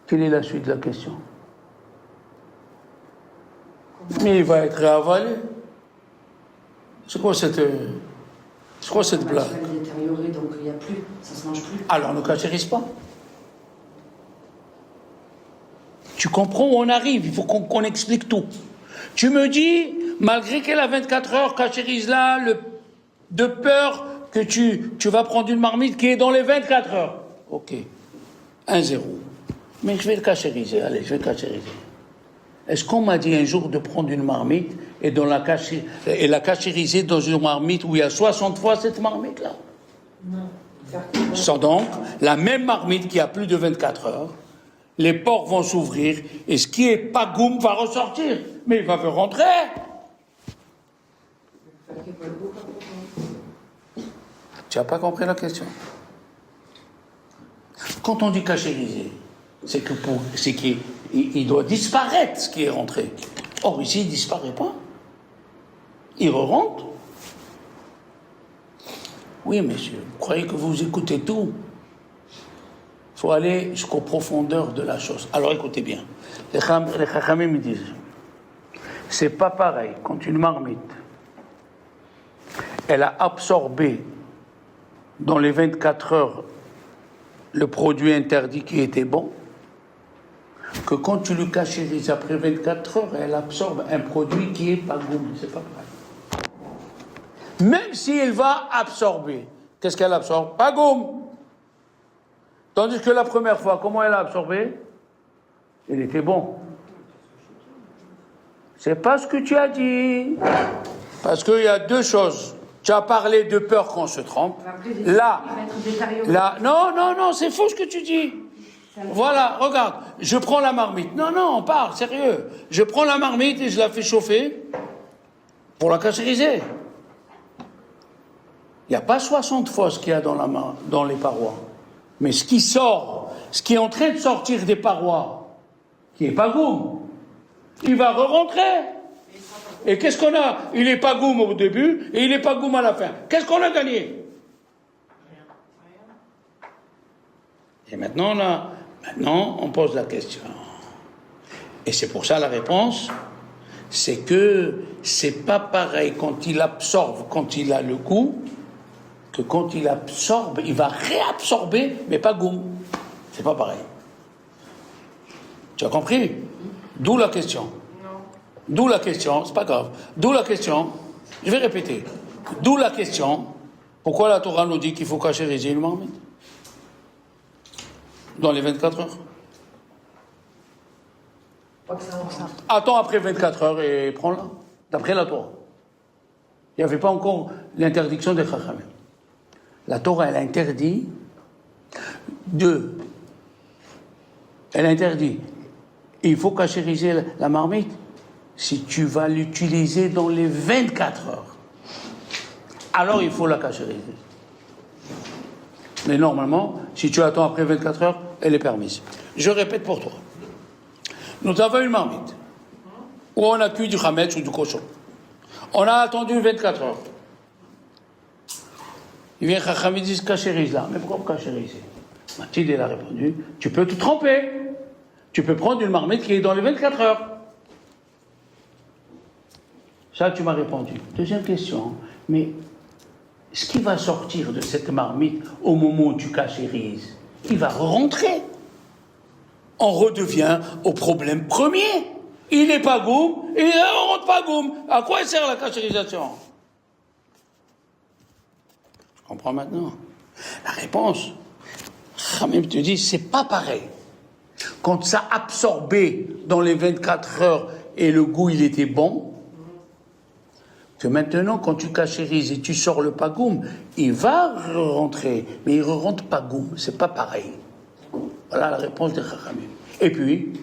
Quelle est la suite de la question? Mais il va être réavalé. C'est quoi cette blague? Ça va détériorer, donc il n'y a plus, ça se mange plus. Alors ne cachérise pas. Tu comprends où on arrive, il faut qu'on explique tout. Tu me dis, malgré qu'elle a 24 heures, cachérise-la, de peur que tu vas prendre une marmite qui est dans les 24 heures. Ok, 1-0. Mais je vais le cachériser, allez, je vais le cachériser. Est-ce qu'on m'a dit un jour de prendre une marmite et la cachériser dans une marmite où il y a 60 fois cette marmite-là? Non. Sans donc, la même marmite qui a plus de 24 heures, les pores vont s'ouvrir et ce qui est pas goum va ressortir. Mais il va rentrer. Tu n'as pas compris la question? Quand on dit cachériser, c'est qu'il doit disparaître ce qui est rentré. Or, ici, il ne disparaît pas. Il re-rentre. Oui, monsieur, vous croyez que vous écoutez tout? Il faut aller jusqu'aux profondeurs de la chose. Alors, écoutez bien. Les Chachamim me disent, c'est pas pareil quand une marmite, elle a absorbé dans les 24 heures le produit interdit qui était bon, que quand tu le cachérises après 24 heures, elle absorbe un produit qui est pas bon. C'est pas pareil. Même si elle va absorber, qu'est-ce qu'elle absorbe? Pas gomme. Tandis que la première fois, comment elle a absorbé? Il était bon. C'est pas ce que tu as dit. Parce qu'il y a deux choses. Tu as parlé de peur qu'on se trompe. Là, non, c'est faux ce que tu dis. Voilà, regarde, je prends la marmite. Non, on parle, sérieux. Je prends la marmite et je la fais chauffer pour la cachériser. Il n'y a pas 60 fois ce qu'il y a dans les parois. Mais ce qui sort, ce qui est en train de sortir des parois, qui n'est pas goum, il va re-rentrer. Et qu'est-ce qu'on a? Il n'est pas goum au début et il n'est pas goum à la fin. Qu'est-ce qu'on a gagné? Et maintenant, on pose la question. Et c'est pour ça la réponse, c'est que c'est pas pareil quand il absorbe, quand il a le goût, que quand il absorbe, il va réabsorber, mais pas goût. C'est pas pareil. Tu as compris? D'où la question. Non. D'où la question, c'est pas grave. D'où la question, je vais répéter. D'où la question, pourquoi la Torah nous dit qu'il faut cachériser une marmite dans les 24 heures? Attends après 24 heures et prends-la, d'après la Torah. Il n'y avait pas encore l'interdiction des Chachamim. La Torah, elle interdit il faut cachériser la marmite si tu vas l'utiliser dans les 24 heures. Alors il faut la cachériser. Mais normalement, si tu attends après 24 heures, elle est permise. Je répète pour toi. Nous avons une marmite où on a cuit du chametz ou du cochon. On a attendu 24 heures. Il vient Chacham, il dit cachérise là. Mais pourquoi cachériser? Mathilde, elle a répondu, tu peux te tromper. Tu peux prendre une marmite qui est dans les 24 heures. Ça, tu m'as répondu. Deuxième question, mais ce qui va sortir de cette marmite au moment où tu cachérises, il va rentrer. On redevient au problème premier. Il n'est pas goum, et on rentre pas goum. À quoi sert la cachérisation? Je comprends maintenant. La réponse, Khamim te dit, c'est pas pareil. quand ça absorbait dans les 24 heures et le goût il était bon, que maintenant quand tu cachérises et tu sors le pagoum, il va rentrer, mais il ne rentre pas goum, c'est pas pareil. Voilà la réponse des Chachamim. Et puis,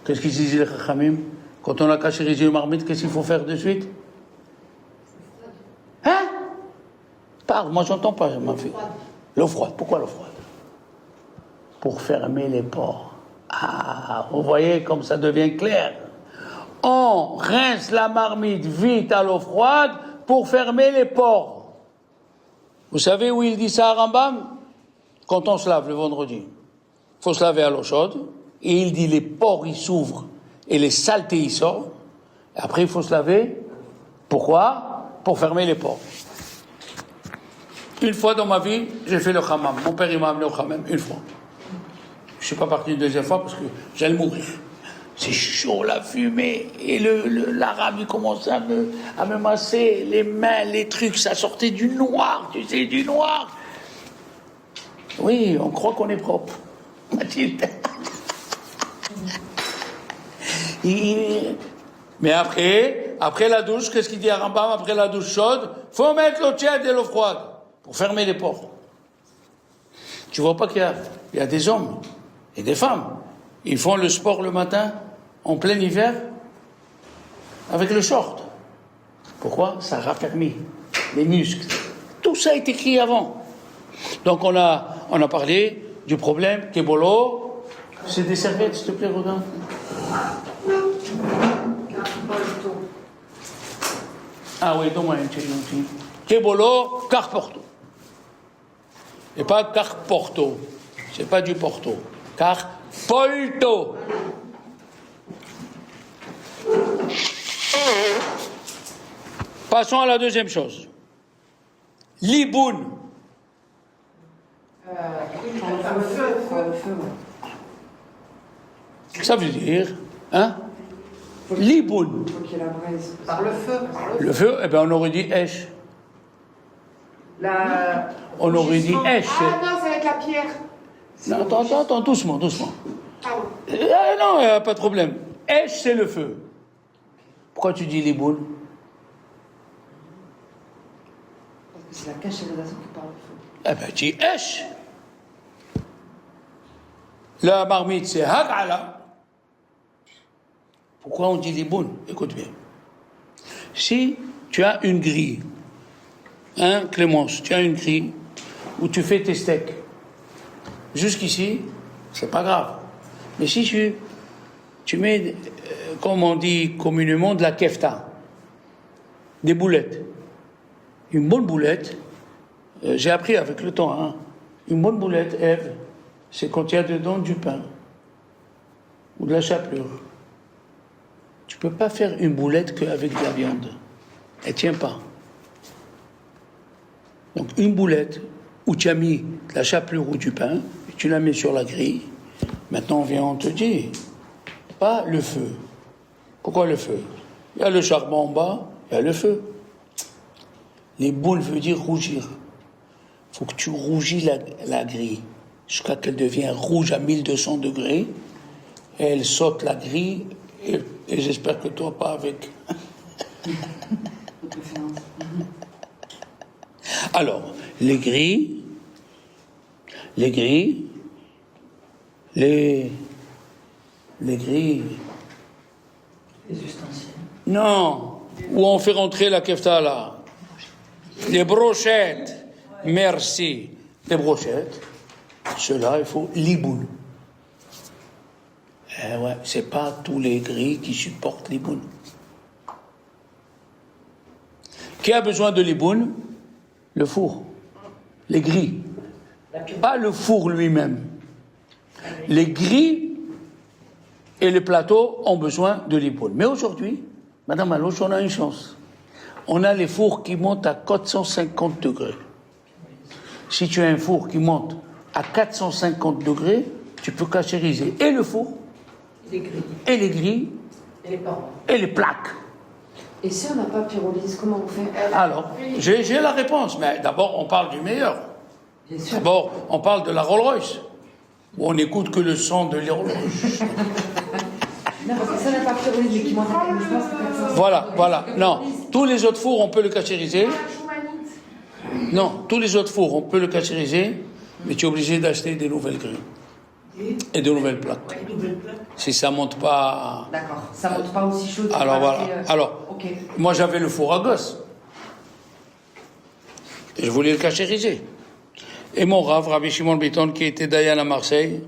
qu'est-ce qu'ils disent les Chachamim? Quand on a cachérisé une marmite, qu'est-ce qu'il faut faire de suite? Hein? Parle, moi j'entends pas, ma fille. L'eau froide, pourquoi l'eau froide? Pour fermer les pores. Ah, vous voyez comme ça devient clair. On rince la marmite vite à l'eau froide pour fermer les pores. Vous savez où il dit ça à Rambam? Quand on se lave le vendredi. Il faut se laver à l'eau chaude. Et il dit les pores ils s'ouvrent et les saletés ils sortent. Et après il faut se laver. Pourquoi? Pour fermer les pores. Une fois dans ma vie, j'ai fait le hammam. Mon père il m'a amené au hammam, une fois. Je ne suis pas parti une deuxième fois parce que j'allais mourir. C'est chaud, la fumée, et l'arabe, il commençait à me masser les mains, les trucs, ça sortait du noir, tu sais, du noir. Oui, on croit qu'on est propre, Mathilde. Mais après la douche, qu'est-ce qu'il dit à Rambam? Après la douche chaude, faut mettre l'eau tiède et l'eau froide, pour fermer les pores. Tu vois pas qu'il y a des hommes et des femmes. Ils font le sport le matin, en plein hiver, avec le short. Pourquoi? Ça raffermit les muscles. Tout ça est écrit avant. Donc on a parlé du problème, Kebolo. C'est des serviettes, s'il te plaît, Rodin. Ah oui, donne-moi un petit. Kebolo, Carporto. Et pas Carporto. C'est pas du Porto. Carpolto. Passons à la deuxième chose. Liboun. Ça veut dire, hein? Liboun. Faut qu'il y ait la braise. Par le feu. Le feu, eh bien on aurait dit Esh. On aurait dit Esh. Ah non, c'est avec la pierre. Non, attends, doucement. Pardon. Non, il n'y a pas de problème. Esh, c'est le feu. Pourquoi tu dis Liboun? Parce que c'est la cachérisation qui parle le feu. Eh bien, tu dis Esh. La marmite, c'est Hag'ala. Pourquoi on dit Liboun? Écoute bien. Si tu as une grille, hein, Clémence, tu as une grille où tu fais tes steaks. Jusqu'ici, c'est pas grave. Mais si tu mets, comme on dit communément, de la kefta, des boulettes. Une bonne boulette, j'ai appris avec le temps, hein, une bonne boulette, Ève, c'est quand il y a dedans du pain ou de la chapelure. Tu peux pas faire une boulette qu'avec de la viande. Elle tient pas. Donc une boulette où tu as mis de la chapelure ou du pain, et tu la mets sur la grille. Maintenant on te dit, pas le feu. Pourquoi le feu? Il y a le charbon en bas, il y a le feu. Les boules veut dire rougir. Il faut que tu rougis la grille jusqu'à qu'elle devienne rouge à 1200 degrés. Et elle saute la grille, et j'espère que toi pas avec. Alors, les grilles, les grilles, Les ustensiles. non, où on fait rentrer la kefta là. Les brochettes, merci. Les brochettes, ceux-là, il faut liboun. Eh ouais, c'est pas tous les grilles qui supportent liboun. Qui a besoin de liboun? Le four. Les grilles. Pas le four lui-même. Les grilles et les plateaux ont besoin de liboun. Mais aujourd'hui, Madame Alouche, on a une chance. On a les fours qui montent à 450 degrés. Si tu as un four qui monte à 450 degrés, tu peux cachériser et le four, Les grilles. et les grilles, Et les parents. et les plaques. Et si on n'a pas pyrolyse, comment on fait? Alors, j'ai la réponse, mais d'abord, on parle du meilleur. Bien sûr. D'abord, on parle de la Rolls-Royce. où on n'écoute que le son de l'horloge. Non, parce que ça n'a pas priori, mais qui montre je pense que Voilà. Non, tous les autres fours, on peut le cachériser. Non, tous les autres fours, on peut le cachériser, mais tu es obligé d'acheter des nouvelles grilles et de nouvelles plaques. Si ça monte pas... D'accord, ça monte pas aussi chaud. Alors voilà. Alors, ok. moi j'avais le four à gosse. Et je voulais le cachériser. Et mon Rav, Rabbi Shimon Bitton, qui était Dayan à Marseille,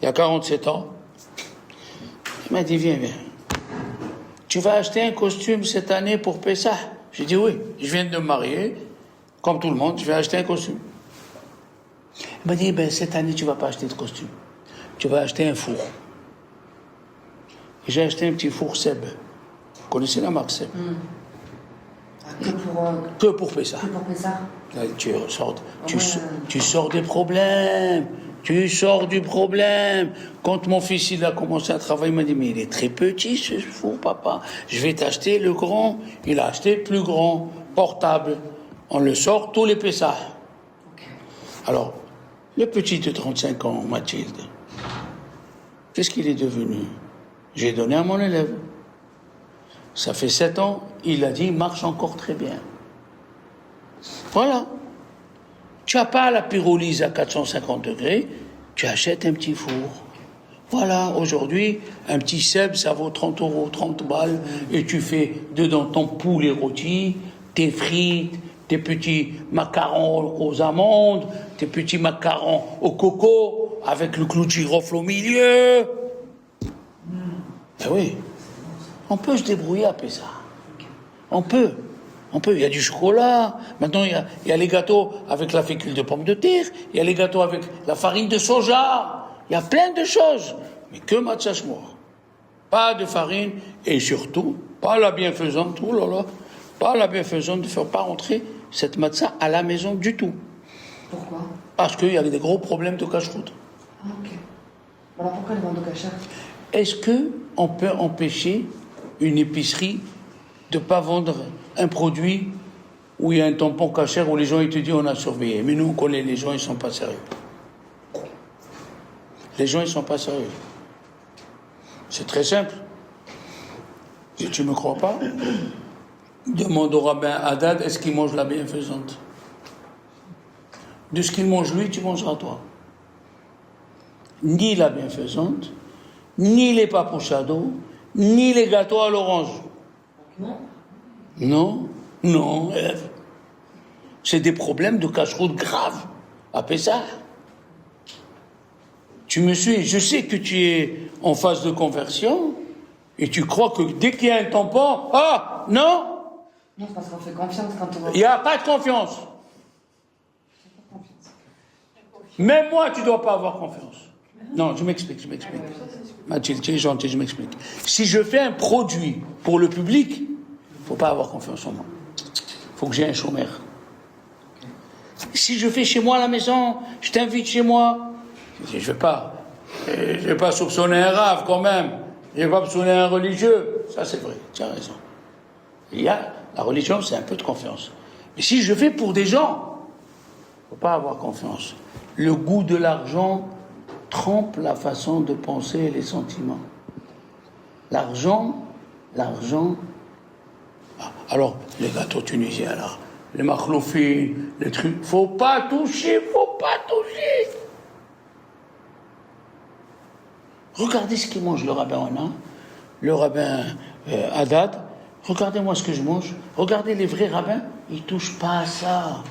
il y a 47 ans, il m'a dit, viens. Tu vas acheter un costume cette année pour Pessah? J'ai dit oui, je viens de me marier, comme tout le monde, je vais acheter un costume. Il m'a dit, cette année tu vas pas acheter de costume, tu vas acheter un four. Et j'ai acheté un petit four Seb. Vous connaissez la marque Seb? Que pour Pessah. Que pour Pessah. Là, tu sors des problèmes. Tu sors du problème. Quand mon fils il a commencé à travailler, il m'a dit, mais il est très petit ce four, papa. Je vais t'acheter le grand. Il a acheté plus grand, portable. On le sort tous les Pessah. Okay. Alors, le petit de 35 ans, Mathilde, qu'est-ce qu'il est devenu? J'ai donné à mon élève. Ça fait 7 ans, il a dit, il marche encore très bien. Voilà. Tu n'as pas la pyrolyse à 450 degrés, tu achètes un petit four. Voilà, aujourd'hui, un petit Seb, ça vaut 30 €, 30 balles, et tu fais dedans ton poulet rôti, tes frites, tes petits macarons aux amandes, tes petits macarons au coco, avec le clou de girofle au milieu. Eh oui, on peut se débrouiller à Pessah. On peut, il y a du chocolat, maintenant il y a les gâteaux avec la fécule de pomme de terre, il y a les gâteaux avec la farine de soja, il y a plein de choses, mais que matzah shmur. Pas de farine, et surtout, pas la bienfaisante, pas la bienfaisante de faire pas rentrer cette matzah à la maison du tout. Pourquoi? Parce qu'il y a des gros problèmes de cache-route. Ah, ok. Alors pourquoi les ventes de cachère? Est-ce qu'on peut empêcher une épicerie de ne pas vendre un produit où il y a un tampon cachère où les gens ils te disent on a surveillé? Mais nous on connaît les gens, ils ne sont pas sérieux. Les gens ils ne sont pas sérieux. C'est très simple. Si tu ne me crois pas, demande au rabbin Haddad est-ce qu'il mange la bienfaisante. De ce qu'il mange lui, tu mangeras toi. Ni la bienfaisante, ni les papouchados, ni les gâteaux à l'orange. Non, Ève. C'est des problèmes de cache-route graves à Pessah. Tu me suis, je sais que tu es en phase de conversion et tu crois que dès qu'il y a un tampon, non, Non, c'est parce qu'on fait confiance quand on va... il n'y a pas de confiance. Même moi, tu ne dois pas avoir confiance. Non, je m'explique. Mathilde, tu es gentil, je m'explique. Si je fais un produit pour le public, il ne faut pas avoir confiance en moi. Il faut que j'ai un chômeur. Si je fais chez moi à la maison, je t'invite chez moi, je ne vais pas soupçonner un rave quand même. Je ne vais pas soupçonner un religieux. Ça, c'est vrai, tu as raison. La religion, c'est un peu de confiance. Mais si je fais pour des gens, il ne faut pas avoir confiance. Le goût de l'argent trompe la façon de penser et les sentiments. L'argent... Alors, les gâteaux tunisiens, là, les makhloufines, les trucs, faut pas toucher. Regardez ce qu'il mange le rabbin Ona, le rabbin Haddad. Regardez-moi ce que je mange. Regardez les vrais rabbins, ils touchent pas à ça.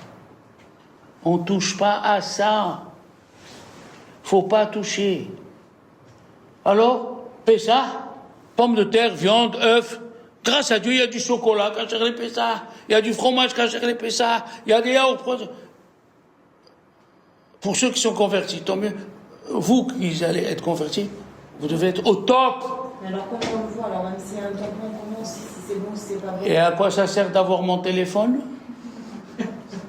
On touche pas à ça. Faut pas toucher. Alors, Pessah, pommes de terre, viande, œufs. Grâce à Dieu, il y a du chocolat quand les Pessah. Il y a du fromage quand les Pessah. Il y a des yaourts. Pour ceux qui sont convertis, tant mieux. Vous qui allez être convertis, vous devez être au top. Mais alors comment on le voit? Alors même s'il y a un tampon, comment si c'est bon, si c'est pas bon? Et à quoi ça sert d'avoir mon téléphone?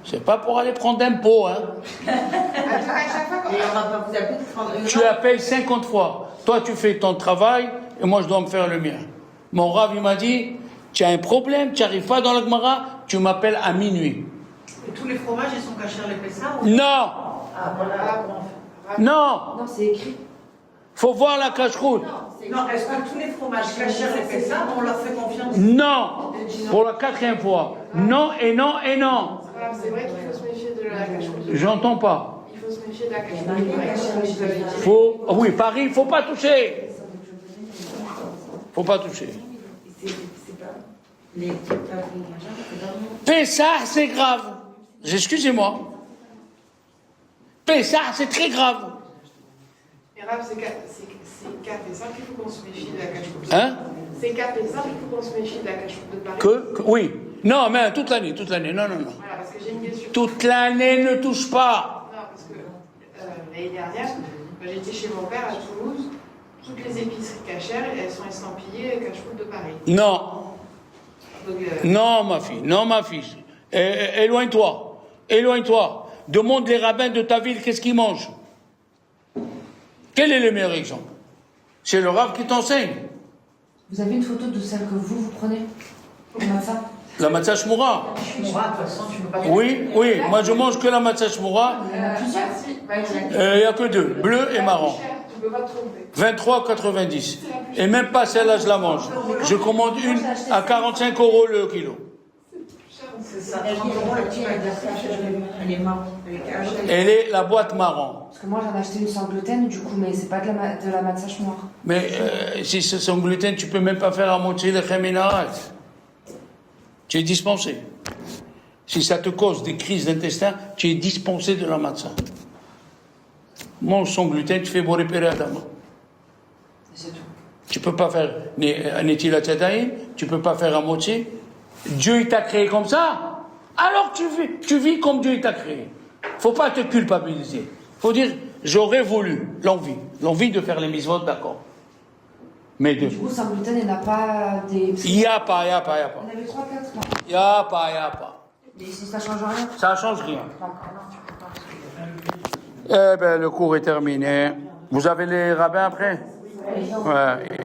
C'est pas pour aller prendre un pot, hein. Et on va pas vous appeler de prendre une Tu appelles 50 fois. Toi, tu fais ton travail et moi, je dois me faire le mien. Mon Rav, il m'a dit, tu as un problème, tu n'arrives pas dans la Gemara, tu m'appelles à minuit. Et tous les fromages, ils sont cachés les Pessah ou... Non. Ah, voilà. Non, Non, c'est écrit. faut voir la cache-route. Non, est-ce que tous les fromages cachers et ça, on leur fait confiance? Non, pour la 4e fois. Non et non et non. C'est vrai qu'il faut se méfier de la cache-route. J'entends pas. Il faut se méfier de la cache-route. Faut, oui, Paris, faut pas toucher. Faut pas toucher. Pessah, c'est grave. Excusez-moi. Pessah, c'est très grave. Et Rav, c'est 4 et 5, il faut qu'on se méfie de la cache-route. Hein? C'est 4 et 5, il faut qu'on se méfie de la cache-route de Paris. Oui. Non, mais toute l'année. Non. Voilà, parce que j'ai une question. Toute l'année ne touche pas. Non, parce que l'année dernière, j'étais chez mon père à Toulouse. Toutes les épiceries cachères, elles sont estampillées cache-route de Paris. Non. Donc, Non, ma fille. Éloigne-toi. Demande les rabbins de ta ville qu'est-ce qu'ils mangent. Quel est le meilleur exemple? C'est le rave qui t'enseigne. Vous avez une photo de celle que vous prenez? Comme ça? La matzah shmoura. Shmoura, de toute façon, tu ne peux pas. Oui. Moi, je mange que la matzah shmoura. Il n'y a que 2, bleu et marron. Tu peux pas te tromper. 23,90. Et même pas celle-là, je la mange. Je commande une à 45 € le kilo. C'est ça, 30 € le kilo. Elle est marron. Elle est la boîte marron. Parce que moi j'en ai acheté une sans gluten du coup, mais c'est pas de la matzah noire. Mais si c'est sans gluten, tu peux même pas faire à moitié le chéminarat. Tu es dispensé. Si ça te cause des crises d'intestin, tu es dispensé de la matzah. Mange sans gluten, tu fais bon repérer à dama. C'est tout. Tu peux pas faire Netilat Yadayim, tu peux pas faire à moitié. Dieu il t'a créé comme ça, alors tu vis comme Dieu il t'a créé. Faut pas te culpabiliser. Faut dire, j'aurais voulu, l'envie de faire les mitzvot, d'accord. Mais Du coup, sans gluten, il n'y en a pas des. il y a pas. Il y en avait 3-4 là. Il y a pas. Mais si ça change rien. Ça change rien. D'accord, non, tu peux pas. Eh ben, le cours est terminé. Vous avez les rabbins après? Ouais.